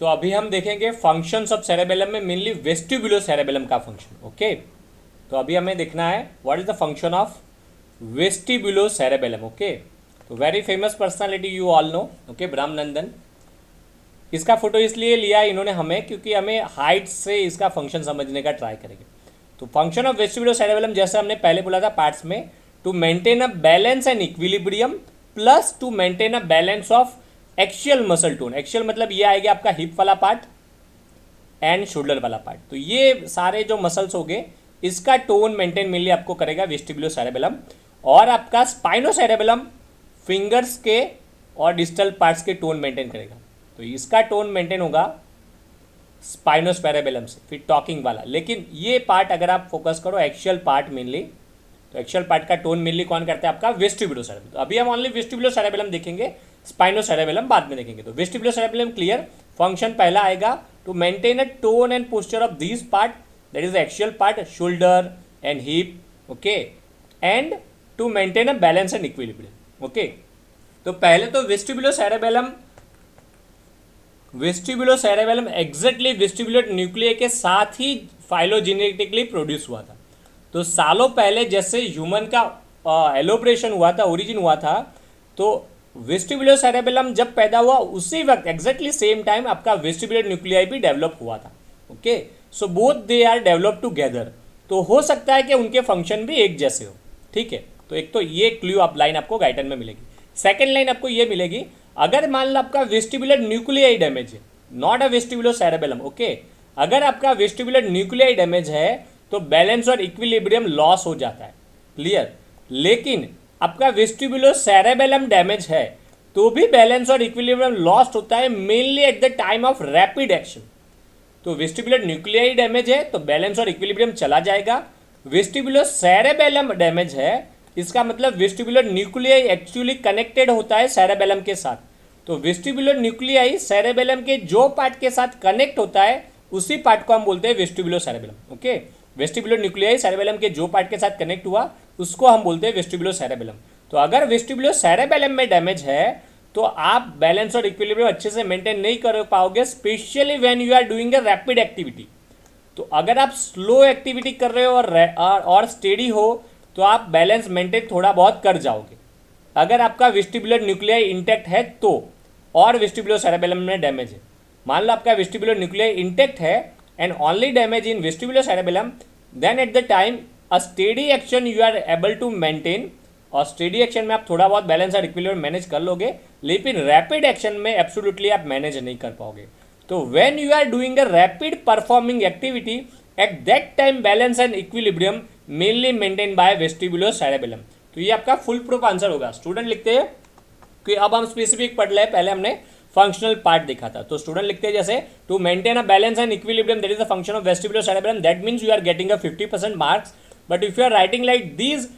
तो अभी हम देखेंगे फंक्शंस ऑफ सेरेबेलम में मेनली वेस्टिबुलो सेरेबेलम का फंक्शन। ओके, तो अभी हमें देखना है what is the function of vestibulo cerebellum. Okay, तो very famous personality you all know. Okay, Brahmanandan. इसका फोटो इसलिए लिया इन्होंने हमें क्योंकि हमें हाइट से इसका फंक्शन समझने का ट्राई करेंगे। तो फंक्शन ऑफ वेस्टिबुलो सेरेबेलम जैसे हमने पहले बोला था पार्ट्स में, to maintain a balance and equilibrium plus to maintain a balance of axial muscle tone. Axial मतलब ये आएगा आपका हिप वाला पार्ट एंड शोल्डर वाला पार्ट। तो ये सारे जो मसल्स हो गए इसका टोन मेंटेन मेनली आपको करेगा वेस्टिबुलो सेरेबेलम। और आपका स्पाइनो सेरेबेलम फिंगर्स के और डिस्टल पार्ट्स के टोन मेंटेन करेगा। तो इसका टोन मेंटेन होगा स्पाइनोसेरेबेलम से, फिर टॉकिंग वाला। लेकिन ये पार्ट अगर आप फोकस करो एक्शियल पार्ट मेनली, तो एक्शियल पार्ट का टोन मेनली कौन करता है? आपका वेस्टिबुलो सेरेबेलम। तो अभी हम ओनली वेस्टिबुलो सेरेबेलम देखेंगे, स्पाइनो सेरेबेलम बाद में देखेंगे। तो वेस्टिबुलो सेरेबेलम क्लियर। फंक्शन पहला आएगा to maintain a tone and posture of this part, that is axial part, shoulder and hip. Okay, and to maintain a balance and equilibrium. Okay, तो पहले तो vestibulo cerebellum exactly vestibular nuclei के साथ ही phylogenetically produce हुआ था। तो सालों पहले जैसे ह्यूमन का एलोब्रेशन हुआ था, ओरिजिन हुआ था, तो वेस्टिबुलर सेरेबेलम जब पैदा हुआ उसी वक्त एग्जैक्टली सेम टाइम आपका वेस्टिबुलर न्यूक्लियाई भी डेवलप हुआ था। Okay, so both they are develop together. तो हो सकता है कि उनके फंक्शन भी एक जैसे हो। ठीक है, तो एक तो ये क्लू आप लाइन आपको गाइडन में मिलेगी। सेकेंड लाइन आपको ये मिलेगी, अगर मान लो आपका वेस्टिबुलर न्यूक्लियाई डैमेज है, not a vestibular cerebellum. Okay, अगर आपका वेस्टिबुलर न्यूक्लियाई डैमेज है तो बैलेंस और इक्विलिब्रियम लॉस हो जाता है। क्लियर। लेकिन आपका वेस्टिबुलर सेरेबेलम डैमेज है तो भी बैलेंस और इक्विलिब्रियम लॉस्ट होता है mainly eight the time of rapid action. तो वेस्टिबुलर न्यूक्लियाई डैमेज है तो बैलेंस और इक्विलिब्रियम चला जाएगा। वेस्टिबुलर सेरेबेलम डैमेज है, इसका मतलब वेस्टिबुलर न्यूक्लियाई एक्चुअली कनेक्टेड होता है सेरेबेलम के साथ। तो वेस्टिबुलर न्यूक्लियाई सेरेबेलम के जो पार्ट के साथ कनेक्ट होता है उसी पार्ट को हम बोलते हैं vestibular cerebellum. Okay, vestibular nuclei cerebellum के जो पार्ट के साथ कनेक्ट हुआ उसको हम बोलते हैं वेस्टिबुलर सेरेबेलम। तो अगर वेस्टिबुलर सेरेबेलम में डैमेज है तो आप बैलेंस और इक्विलिब्रियम अच्छे से मेंटेन नहीं कर पाओगे, specially when you are doing a rapid activity. तो अगर आप स्लो एक्टिविटी कर रहे हो और स्टेडी हो तो आप बैलेंस मेंटेन थोड़ा बहुत कर जाओगे। अगर आपका वेस्टिबुलर न्यूक्लियाई इंटैक्ट है तो, और वेस्टिबुलर सेरेबेलम में डैमेज है, मान लो आपका वेस्टिबुलर न्यूक्लियाई इंटैक्ट है and only damage in vestibular cerebellum, then at the time a steady action you are able to maintain. और स्टेडी एक्शन में आप थोड़ा बहुत बैलेंस और इक्विलिब्रियम मैनेज कर लोगे, लेकिन रैपिड एक्शन में एब्सोल्युटली आप मैनेज नहीं कर पाओगे। तो when you are doing a rapid performing activity, at that time balance and equilibrium mainly maintain by vestibular cerebellum. तो ये आपका फुल प्रूफ आंसर होगा। स्टूडेंट लिखते हैं कि अब हम स्पेसिफिक पढ़ रहे हैं, पहले हमने फंक्शनल पार्ट देखा था। तो स्टूडेंट लिखते हैं जैसे to maintain a balance and equilibrium that is the function of vestibular cerebellum, that means you are getting a 50% marks. But if you are writing like these,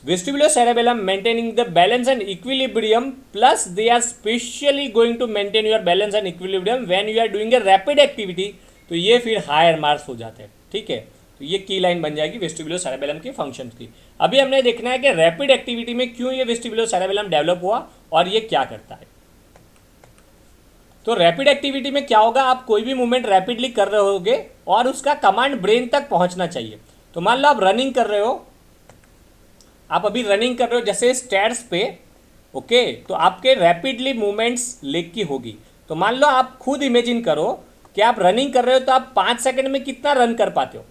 vestibular cerebellum maintaining the balance and equilibrium plus they are specially going to maintain your balance and equilibrium when you are doing a rapid activity, तो ये फिर higher marks हो जाते हैं। ठीक है, तो ये की लाइन बन जाएगी वेस्टिबुलर सेरेबेलम के फंक्शन की। अभी हमने देखना है कि रैपिड एक्टिविटी में क्यों ये वेस्टिबुलर सेरेबेलम डेवलप हुआ और ये क्या करता है। तो रैपिड एक्टिविटी में क्या होगा, आप कोई भी मूवमेंट रैपिडली कर रहे होगे और उसका कमांड ब्रेन तक पहुंचना चाहिए। तो मान लो आप रनिंग कर रहे हो, आप अभी रनिंग कर रहे हो जैसे स्टेयर्स पे। ओके, तो आपके रैपिडली मूवमेंट्स लेग की होगी। तो मान लो आप खुद इमेजिन करो कि आप रनिंग कर रहे हो तो आप 5 सेकंड में कितना रन कर पाते हो।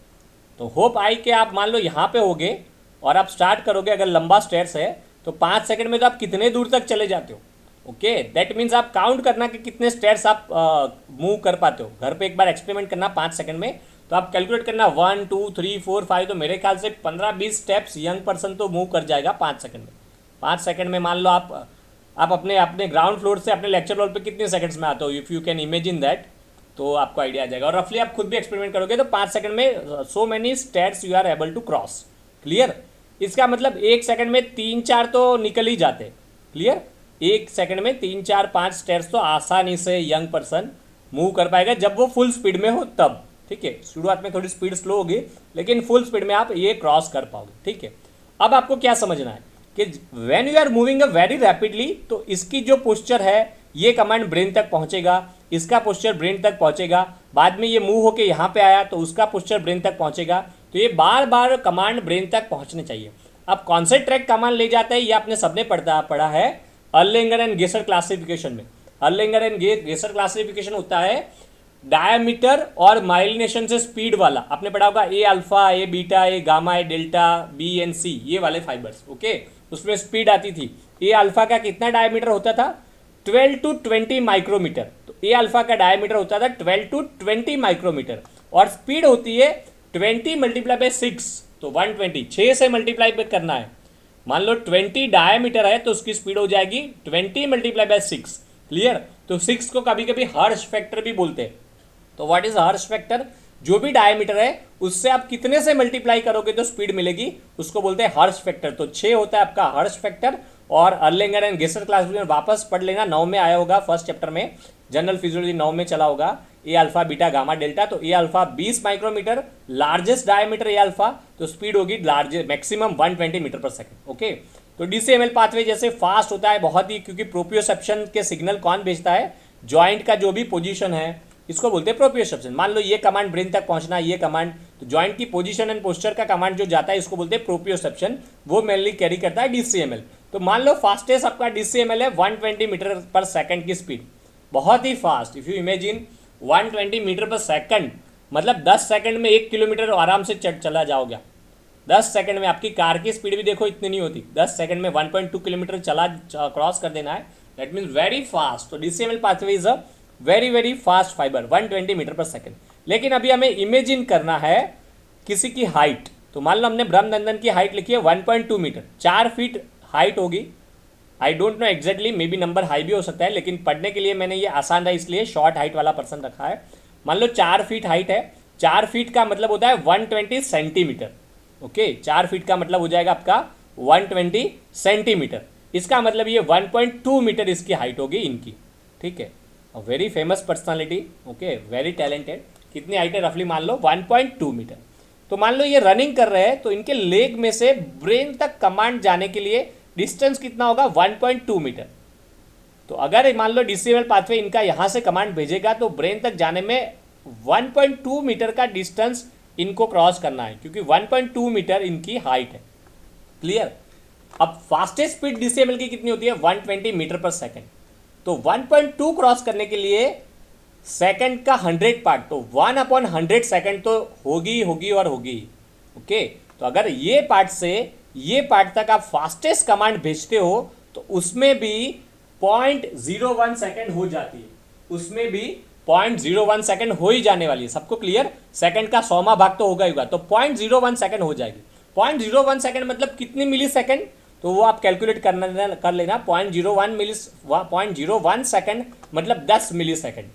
तो होप आई कि आप मान लो यहाँ पे होगे और आप स्टार्ट करोगे, अगर लंबा स्टेयर्स है तो 5 सेकंड में तो आप कितने दूर तक चले जाते हो। ओके, दैट मीन्स आप काउंट करना कि कितने स्टेयर्स आप मूव कर पाते हो। घर पे एक बार एक्सपेरिमेंट करना 5 सेकंड में, तो आप कैलकुलेट करना 1 2 3 4 5, तो मेरे ख्याल से 15-20 स्टेप्स यंग पर्सन तो मूव कर जाएगा 5 सेकंड में। 5 सेकंड में मान लो आप अपने ग्राउंड फ्लोर से अपने लेक्चर हॉल पे कितने सेकंड्स में आते हो, if you can imagine that, तो आपको आइडिया आ जाएगा। और रफली आप खुद भी एक्सपेरिमेंट करोगे तो 5 सेकंड में so many stairs you are able to cross. Clear. इसका मतलब 1 सेकंड में 3-4 तो निकल ही जाते। क्लियर। 1 सेकंड में 3-4-5 स्टेयर्स तो आसानी से यंग पर्सन मूव कर पाएगा जब वो फुल स्पीड में हो तब। ठीक है, शुरुआत में थोड़ी स्पीड स्लो होगी लेकिन फुल स्पीड में आप ये क्रॉस कर पाओगे। ठीक है, अब आपको क्या समझना है कि when you are moving a very rapidly, तो इसकी जो पोस्चर है ये कमांड ब्रेन तक पहुंचेगा, इसका पोस्चर ब्रेन तक पहुंचेगा, बाद में ये मूव होके यहाँ पे आया तो उसका पोस्चर ब्रेन तक पहुंचेगा। तो ये बार बार कमांड ब्रेन तक पहुंचने चाहिए। अब कौन से ट्रैक कमांड ले जाता है ये आपने सबने पढ़ा है अर्लिंगर एंड गेसर क्लासिफिकेशन में। अर्लिंगर एंड गेसर क्लासिफिकेशन होता है डायमीटर और माइलिनेशन से स्पीड वाला, आपने पढ़ा होगा A alpha, A beta, A gamma, A delta, B and C, ये वाले फाइबर्स। ओके, उसमें स्पीड आती थी। ए अल्फा का कितना डायमीटर होता था? 12 to 20 माइक्रोमीटर। तो ए अल्फा का डायमीटर होता था 12 to 20 माइक्रोमीटर और स्पीड होती है 20 मल्टीप्लाई बाय 6, तो 120, 6 से मल्टीप्लाई करना है। मान लो 20 डायमीटर है तो उसकी स्पीड हो जाएगी 20 मल्टीप्लाई बाय 6। क्लियर? तो 6 को कभी कभी हर्ष फैक्टर भी बोलते हैं। तो व्हाट इज हर्ष फैक्टर? जो भी डायमीटर है उससे आप कितने से मल्टीप्लाई करोगे तो स्पीड मिलेगी, उसको बोलते हैं हर्ष फैक्टर। तो 6 होता है आपका हर्ष फैक्टर। और अर्लिंगर एंड गेसर क्लासिफिकेशन वापस पढ़ लेना, 9 में आया होगा फर्स्ट चैप्टर में, जनरल फिजियोलॉजी 9 में चला होगा। A alpha, beta, gamma, delta. तो A alpha 20 micrometre, largest diameter A alpha, तो स्पीड होगी largest maximum 120 metre per second. Okay, तो डीसीएमएल पाथवे जैसे फास्ट होता है बहुत ही, क्योंकि प्रोप्रियोसेप्शन के सिग्नल कौन भेजता है? जॉइंट का जो भी पोजीशन है इसको बोलते हैं प्रोप्रियोसेप्शन। मान लो ये कमांड ब्रेन तक पहुंचना है, ये कमांड, तो जॉइंट की पोजीशन एंड पोस्चर का कमांड जो जाता है इसको बोलते हैं प्रोप्रियोसेप्शन, वो मेनली कैरी करता है डीसीएमएल। तो मान लो फास्टेस्ट आपका डीसीएमएल है 120 मीटर पर सेकंड की स्पीड, बहुत ही fast. If you imagine 120 metre per second, मतलब 10 सेकंड में 1 किलोमीटर आराम से चला जाओगे। 10 सेकंड में आपकी कार की स्पीड भी देखो इतनी नहीं होती, 10 सेकंड में 1.2 किलोमीटर क्रॉस कर देना है, दैट मीन्स वेरी फास्ट। तो DCML pathway is a very very fast fibre, 120 metre per second. लेकिन अभी हमें इमेजिन करना है किसी की हाइट। तो मान लो हमने ब्रह्मनंदन की हाइट लिखी है 1.2 मीटर, 4 फीट हाइट होगी। I don't know exactly, may be number high भी हो सकता है, लेकिन पढ़ने के लिए मैंने ये आसान है इसलिए शॉर्ट हाइट वाला पर्सन रखा है। मान लो 4 फीट हाइट है, 4 फीट का मतलब होता है 120 सेंटीमीटर। ओके, 4 फीट का मतलब हो जाएगा आपका 120 सेंटीमीटर। इसका मतलब ये 1.2 मीटर इसकी हाइट होगी इनकी। ठीक है, very famous personality, okay, very talented. कितनी हाइट है रफली? मान लो 1.2 मीटर। तो मान लो ये रनिंग कर रहे हैं, तो इनके लेग में से ब्रेन तक कमांड जाने के लिए डिस्टेंस कितना होगा? 1.2 मीटर। तो अगर मान लो डीसीएमएल पाथवे इनका यहाँ से कमांड भेजेगा तो ब्रेन तक जाने में 1.2 मीटर का डिस्टेंस इनको क्रॉस करना है, क्योंकि 1.2 मीटर इनकी हाइट है। क्लियर? अब फास्टेस्ट स्पीड डीसीएमएल की कितनी होती है? 120 मीटर पर सेकेंड। तो 1.2 क्रॉस करने के लिए सेकंड का 100 पार्ट, तो 1/100 सेकंड तो होगी और होगी। ओके, तो अगर ये पार्ट से ये पार्ट तक आप फास्टेस्ट कमांड भेजते हो तो उसमें भी 0.01 सेकंड हो जाती है, उसमें भी 0.01 सेकंड हो ही जाने वाली है। सबको क्लियर? सेकंड का 100वां भाग तो होगा ही होगा, तो 0.01 सेकंड हो जाएगी। 0.01 सेकंड मतलब कितनी मिली सेकंड? तो वो आप कैलकुलेट कर लेना। 0.01 सेकंड मतलब 10 मिली सेकंड।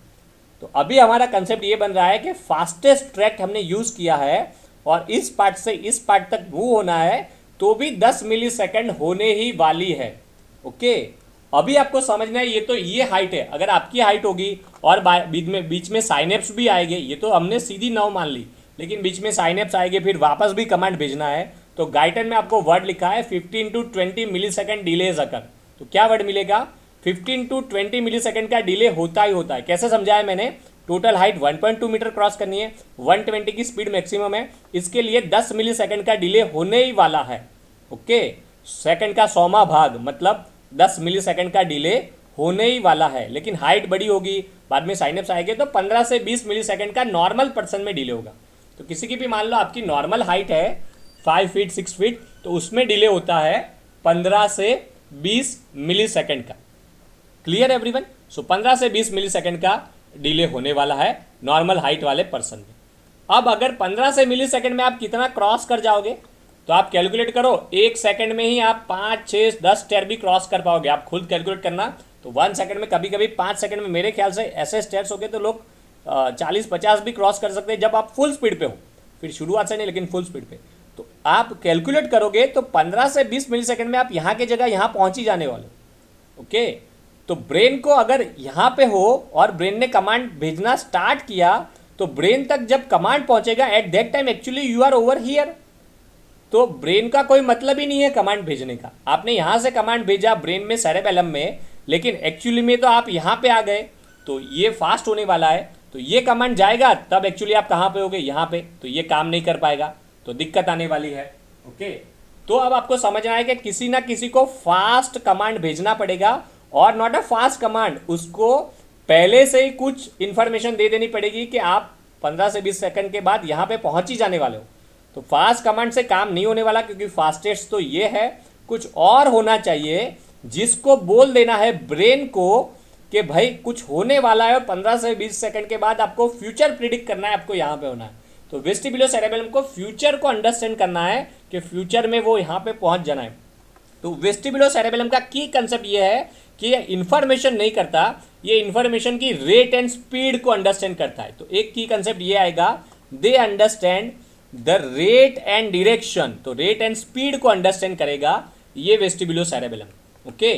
तो अभी हमारा कंसेप्ट ये बन रहा है कि फास्टेस्ट ट्रैक हमने यूज किया है और इस पार्ट से इस पार्ट तक मूव होना है तो भी 10 मिली सेकंड होने ही वाली है। ओके, अभी आपको समझना है, ये तो ये हाइट है। अगर आपकी हाइट होगी और बीच में साइनेप्स भी आएंगे, ये तो हमने सीधी 9 मान ली, लेकिन बीच में साइनेप्स आएंगे, फिर वापस भी कमांड भेजना है। तो गाइडन में आपको वर्ड लिखा है 15 to 20 मिली सेकेंड डिलेज अकर। तो क्या वर्ड मिलेगा? 15 to 20 मिली सेकेंड का डिले होता ही होता है। कैसे समझाया मैंने? टोटल हाइट 1.2 मीटर क्रॉस करनी है, 120 की स्पीड मैक्सिमम है, इसके लिए 10 मिली सेकेंड का डिले होने ही वाला है। ओके, सेकंड का 100वां भाग मतलब 10 मिली सेकेंड का डिले होने ही वाला है। लेकिन हाइट बड़ी होगी, बाद में साइनेप्स आएंगे, तो 15 से 20 मिली सेकेंड का नॉर्मल पर्सन में डिले होगा। तो किसी की भी मान लो आपकी नॉर्मल हाइट है 5 फीट 6 फीट, तो उसमें डिले होता है 15 से 20 मिली सेकेंड का। Clear everyone? सो 15 से 20 मिली सेकेंड का डिले होने वाला है नॉर्मल हाइट वाले पर्सन में। अब अगर 15 से मिली सेकेंड में आप कितना क्रॉस कर जाओगे तो आप कैलकुलेट करो, 1 सेकेंड में ही आप 5, 6, 10 स्टेयर भी क्रॉस कर पाओगे। आप खुद कैलकुलेट करना। तो 1 सेकेंड में कभी कभी 5 सेकेंड में मेरे ख्याल से ऐसे स्टेयर्स हो गए तो लोग 40-50 भी क्रॉस कर सकते हैं जब आप फुल स्पीड पे हो। फिर शुरुआत से नहीं, लेकिन फुल स्पीड पे। तो आप कैलकुलेट करोगे तो 15 से 20 मिली सेकेंड में आप यहाँ की जगह यहाँ पहुँच ही जाने वाले। ओके, तो ब्रेन को अगर यहाँ पे हो और ब्रेन ने कमांड भेजना स्टार्ट किया तो ब्रेन तक जब कमांड पहुँचेगा at that time actually you are over here. तो ब्रेन का कोई मतलब ही नहीं है कमांड भेजने का। आपने यहाँ से कमांड भेजा ब्रेन में सेरेबेलम में, लेकिन एक्चुअली में तो आप यहाँ पे आ गए, तो ये फास्ट होने वाला है, तो ये कमांड जाएगा तब एक्चुअली आप कहाँ पे होगे, यहाँ पे, तो ये काम नहीं कर पाएगा, तो दिक्कत आने वाली है। ओके, तो अब आपको समझना है कि किसी ना किसी को फास्ट कमांड भेजना पड़ेगा, और नॉट अ फास्ट कमांड, उसको पहले से ही कुछ इंफॉर्मेशन दे देनी पड़ेगी कि आप 15 से 20 सेकंड के बाद यहाँ पे पहुंच ही जाने वाले हो। तो फास्ट कमांड से काम नहीं होने वाला, क्योंकि फास्टेस्ट तो ये है, कुछ और होना चाहिए जिसको बोल देना है ब्रेन को कि भाई कुछ होने वाला है, और 15 से 20 सेकंड के बाद आपको फ्यूचर प्रिडिक्ट करना है, आपको यहाँ पे होना है। तो वेस्टिबुलोसेरेबेलम को फ्यूचर को अंडरस्टैंड करना है कि फ्यूचर में वो यहाँ पे पहुँच जाना है। तो वेस्टिबुलोसेरेबेलम का की कंसेप्ट ये है कि ये इन्फॉर्मेशन नहीं करता, ये इन्फॉर्मेशन की रेट एंड स्पीड को अंडरस्टैंड करता है। तो एक की कंसेप्ट ये आएगा, they understand the rate and direction, तो रेट एंड स्पीड को अंडरस्टैंड करेगा ये वेस्टिबुलोसेरेबेलम। ओके,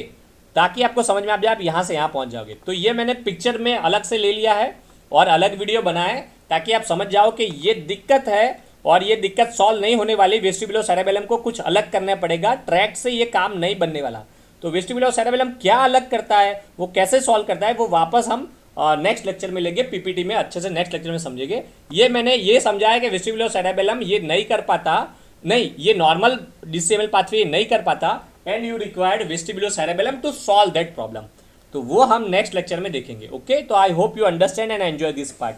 ताकि आपको समझ में आ जाए, आप यहाँ से यहाँ पहुँच जाओगे। तो ये मैंने पिक्चर में अलग से ले लिया है और अलग वीडियो बनाया है, ताकि आप समझ जाओ कि ये दिक्कत है, और ये दिक्कत सॉल्व नहीं होने वाली। वेस्टिबुलोसेरेबेलम को कुछ अलग करना पड़ेगा, ट्रैक से ये काम नहीं बनने वाला। तो वेस्टिबुलोसेरेबेलम क्या अलग करता है, वो कैसे सॉल्व करता है, वो वापस हम नेक्स्ट लेक्चर में लेंगे, पीपीटी में अच्छे से नेक्स्ट लेक्चर में समझेंगे। ये मैंने ये समझाया कि वेस्टिबुलोसेरेबेलम ये नहीं कर पाता, नहीं, ये नॉर्मल डीसीएमएल पाथवे नहीं कर पाता, and you required vestibulocerebellum to solve that problem. तो वो हम नेक्स्ट लेक्चर में देखेंगे। ओके, तो I hope you understand and enjoy this part.